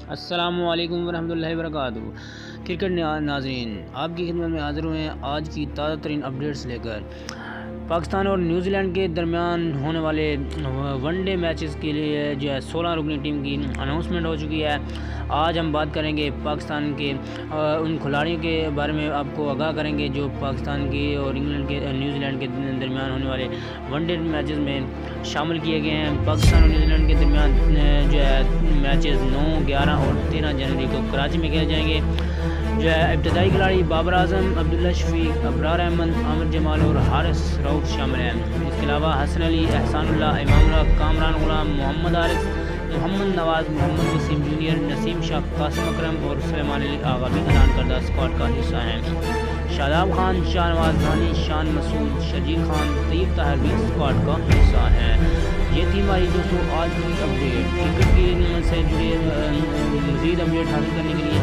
السلام علیکم ورحمۃ اللہ وبرکاتہ۔ کرکٹ ناظرین، آپ کی خدمت میں حاضر ہوئے ہیں آج کی تازہ ترین اپڈیٹس لے کر۔ پاکستان اور نیوزی لینڈ کے درمیان ہونے والے ون ڈے میچز کے لیے 16 رکنی ٹیم کی اناؤنسمنٹ ہو چکی ہے۔ آج ہم بات کریں گے پاکستان کے ان کھلاڑیوں کے بارے میں، آپ کو آگاہ کریں گے جو پاکستان کی اور نیوزی لینڈ کے درمیان ہونے والے ون ڈے میچز میں شامل کیے گئے ہیں۔ پاکستان اور نیوزی لینڈ کے درمیان میچز 9، 11 اور 13 جنوری کو کراچی میں کھیلے جائیں گے۔ ابتدائی کھلاڑی بابر اعظم، عبداللہ شفیق، ابرار احمد، عامر جمال اور حارث رؤف شامل ہیں۔ اس کے علاوہ حسن علی، احسان اللہ، امام اللہ، کامران غلام، محمد عارف، محمد نواز، محمد وسیم جونیئر، نسیم شاہ، قاسم اکرم اور سلیمان علی آغا بھی اعلان کردہ اسکواڈ کا حصہ ہیں۔ شاداب خان، شاہ نواز دھانی، شان مسعود، شجیع خان، طیب طاہر بھی اسکواڈ کا حصہ ہیں۔ یہ تھی ہماری دوستوں آج کی اپڈیٹ۔ کرکٹ کی سے جڑے مزید اپڈیٹ حاصل کرنے کے لیے